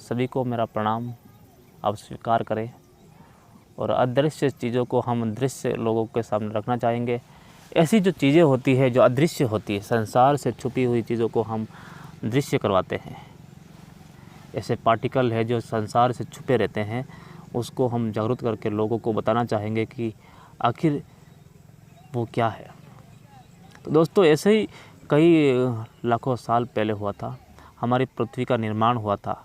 सभी को मेरा प्रणाम। आप स्वीकार करें और अदृश्य चीज़ों को हम दृश्य लोगों के सामने रखना चाहेंगे। ऐसी जो चीज़ें होती है जो अदृश्य होती है, संसार से छुपी हुई चीज़ों को हम दृश्य करवाते हैं। ऐसे पार्टिकल है जो संसार से छुपे रहते हैं, उसको हम जागरूक करके लोगों को बताना चाहेंगे कि आखिर वो क्या है। तो दोस्तों, ऐसे ही कई लाखों साल पहले हुआ था। हमारी पृथ्वी का निर्माण हुआ था।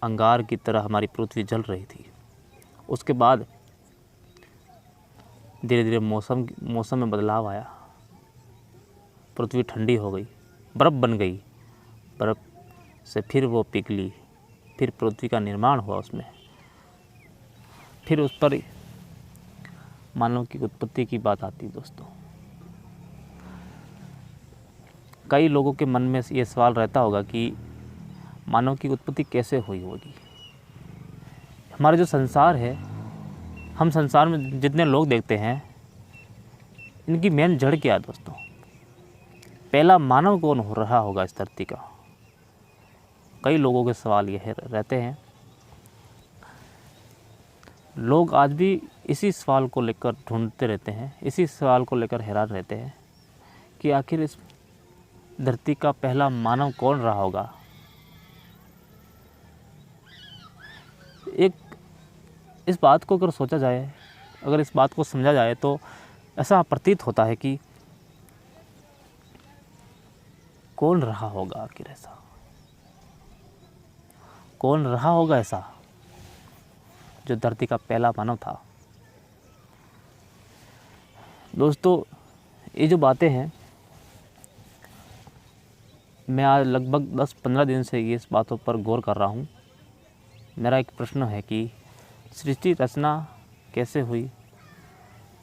अंगार की तरह हमारी पृथ्वी जल रही थी। उसके बाद धीरे धीरे मौसम में बदलाव आया। पृथ्वी ठंडी हो गई, बर्फ़ बन गई। बर्फ़ से फिर वो पिघली, फिर पृथ्वी का निर्माण हुआ उसमें। फिर उस पर मानव की उत्पत्ति की बात आती है। दोस्तों, कई लोगों के मन में ये सवाल रहता होगा कि मानव की उत्पत्ति कैसे हुई होगी। हमारा जो संसार है, हम संसार में जितने लोग देखते हैं, इनकी मेन जड़ क्या है दोस्तों? पहला मानव कौन हो रहा होगा इस धरती का? कई लोगों के सवाल यह रहते हैं। लोग आज भी इसी सवाल को लेकर ढूंढते रहते हैं, इसी सवाल को लेकर हैरान रहते हैं कि आखिर इस धरती का पहला मानव कौन रहा होगा। इस बात को अगर सोचा जाए, अगर इस बात को समझा जाए, तो ऐसा प्रतीत होता है कि कौन रहा होगा आखिर ऐसा? कौन रहा होगा ऐसा जो धरती का पहला मानव था? दोस्तों, ये जो बातें हैं, मैं आज लगभग 10-15 दिन से ये इस बातों पर गौर कर रहा हूँ। मेरा एक प्रश्न है कि सृष्टि रचना कैसे हुई?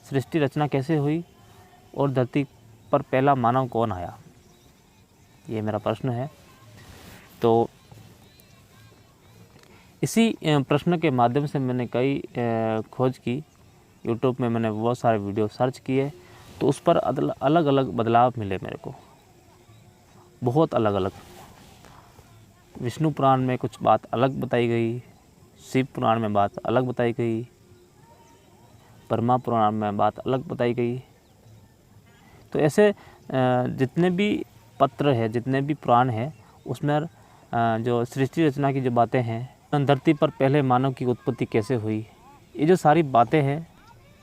सृष्टि रचना कैसे हुई और धरती पर पहला मानव कौन आया? ये मेरा प्रश्न है। तो इसी प्रश्न के माध्यम से मैंने कई खोज की। यूट्यूब में मैंने बहुत सारे वीडियो सर्च किए, तो उस पर अलग अलग बदलाव मिले मेरे को, बहुत अलग अलग। विष्णु पुराण में कुछ बात अलग बताई गई, शिव पुराण में बात अलग बताई गई, ब्रह्मा पुराण में बात अलग बताई गई। तो ऐसे जितने भी पत्र है, जितने भी पुराण है, उसमें जो सृष्टि रचना की जो बातें हैं, धरती पर पहले मानव की उत्पत्ति कैसे हुई, ये जो सारी बातें हैं,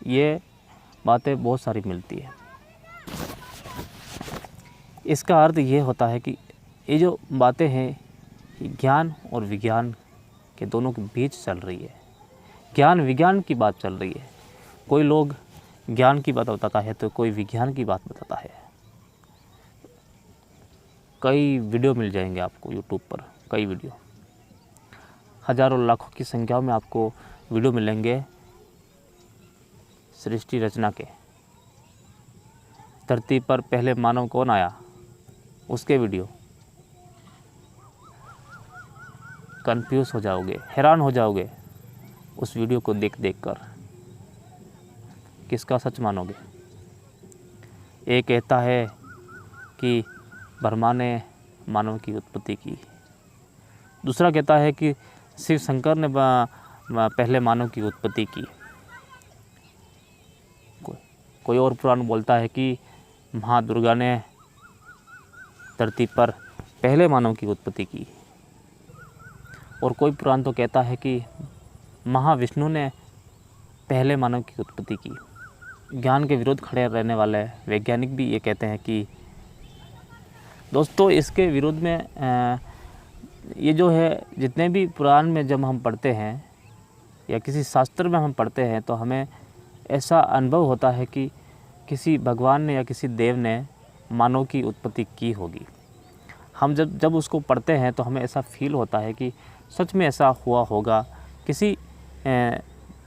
ये बातें बहुत सारी मिलती है। इसका अर्थ ये होता है कि ये जो बातें हैं, ज्ञान और विज्ञान के दोनों के बीच चल रही है। ज्ञान विज्ञान की बात चल रही है। कोई लोग ज्ञान की बात बताता है तो कोई विज्ञान की बात बताता है। कई वीडियो मिल जाएंगे आपको यूट्यूब पर, कई वीडियो, हज़ारों लाखों की संख्या में आपको वीडियो मिलेंगे सृष्टि रचना के। धरती पर पहले मानव कौन आया, उसके वीडियो। कंफ्यूज हो जाओगे, हैरान हो जाओगे उस वीडियो को देख कर। किसका सच मानोगे? एक कहता है कि ब्रह्मा ने मानव की उत्पत्ति की, दूसरा कहता है कि शिव शंकर ने पहले मानव की उत्पत्ति की। कोई और पुराण बोलता है कि माँ दुर्गा ने धरती पर पहले मानव की उत्पत्ति की, और कोई पुराण तो कहता है कि महाविष्णु ने पहले मानव की उत्पत्ति की। ज्ञान के विरुद्ध खड़े रहने वाले वैज्ञानिक भी ये कहते हैं कि दोस्तों, इसके विरुद्ध में ये जो है, जितने भी पुराण में जब हम पढ़ते हैं या किसी शास्त्र में हम पढ़ते हैं, तो हमें ऐसा अनुभव होता है कि किसी भगवान ने या किसी देव ने मानव की उत्पत्ति की होगी। हम जब उसको पढ़ते हैं तो हमें ऐसा फील होता है कि सच में ऐसा हुआ होगा। किसी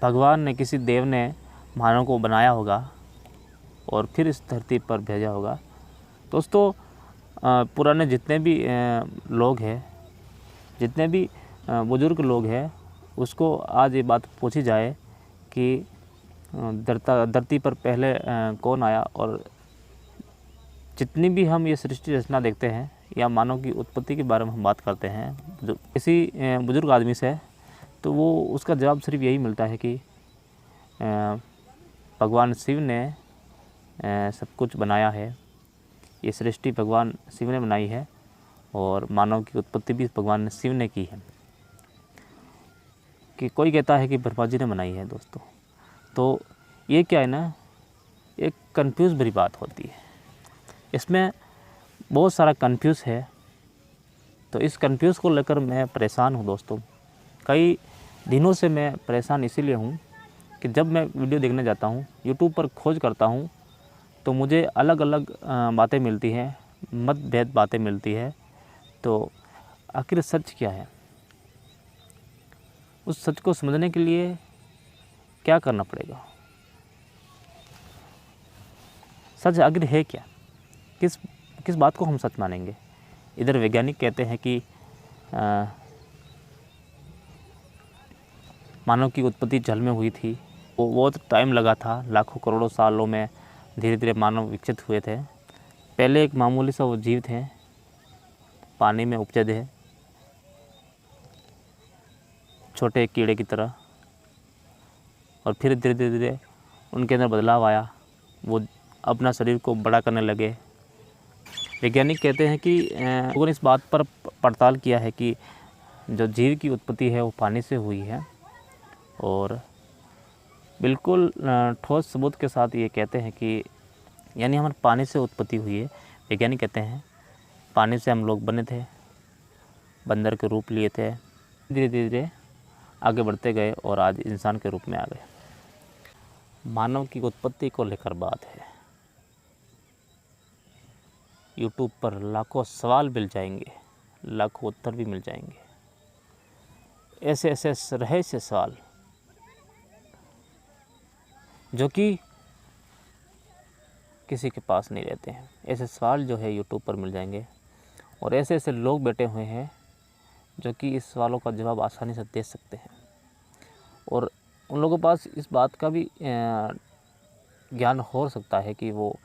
भगवान ने, किसी देव ने मानव को बनाया होगा और फिर इस धरती पर भेजा होगा। दोस्तों, पुराने जितने भी लोग हैं, जितने भी बुज़ुर्ग लोग हैं, उसको आज ये बात पूछी जाए कि धरती पर पहले कौन आया, और जितनी भी हम ये सृष्टि रचना देखते हैं, या मानव की उत्पत्ति के बारे में हम बात करते हैं जो किसी बुज़ुर्ग आदमी से, तो वो उसका जवाब सिर्फ यही मिलता है कि भगवान शिव ने सब कुछ बनाया है, ये सृष्टि भगवान शिव ने बनाई है और मानव की उत्पत्ति भी भगवान शिव ने की है। कि कोई कहता है कि ब्रह्मा जी ने बनाई है दोस्तों। तो ये क्या है ना, एक कंफ्यूज भरी बात होती है, इसमें बहुत सारा कंफ्यूज है। तो इस कंफ्यूज को लेकर मैं परेशान हूँ दोस्तों। कई दिनों से मैं परेशान इसीलिए हूँ कि जब मैं वीडियो देखने जाता हूँ, यूट्यूब पर खोज करता हूँ, तो मुझे अलग अलग बातें मिलती हैं, मतभेद बातें मिलती है। तो आखिर सच क्या है? उस सच को समझने के लिए क्या करना पड़ेगा? सच आखिर है क्या? किस बात को हम सच मानेंगे? इधर वैज्ञानिक कहते हैं कि मानव की उत्पत्ति जल में हुई थी, वो बहुत टाइम लगा था, लाखों करोड़ों सालों में धीरे धीरे मानव विकसित हुए थे। पहले एक मामूली सा वो जीव थे, पानी में उपजे थे, छोटे कीड़े की तरह, और फिर धीरे धीरे उनके अंदर बदलाव आया, वो अपना शरीर को बड़ा करने लगे। वैज्ञानिक कहते हैं कि लोगों ने इस बात पर पड़ताल किया है कि जो जीव की उत्पत्ति है वो पानी से हुई है, और बिल्कुल ठोस सबूत के साथ ये कहते हैं कि यानी हमारे पानी से उत्पत्ति हुई है। वैज्ञानिक कहते हैं पानी से हम लोग बने थे, बंदर के रूप लिए थे, धीरे धीरे आगे बढ़ते गए और आज इंसान के रूप में आ गए। मानव की उत्पत्ति को लेकर बात है। यूट्यूब पर लाखों सवाल मिल जाएंगे, लाखों उत्तर भी मिल जाएंगे। ऐसे ऐसे रहस्य सवाल जो कि किसी के पास नहीं रहते हैं, ऐसे सवाल जो है यूट्यूब पर मिल जाएंगे। और ऐसे ऐसे लोग बैठे हुए हैं जो कि इस सवालों का जवाब आसानी से दे सकते हैं, और उन लोगों के पास इस बात का भी ज्ञान हो सकता है कि वो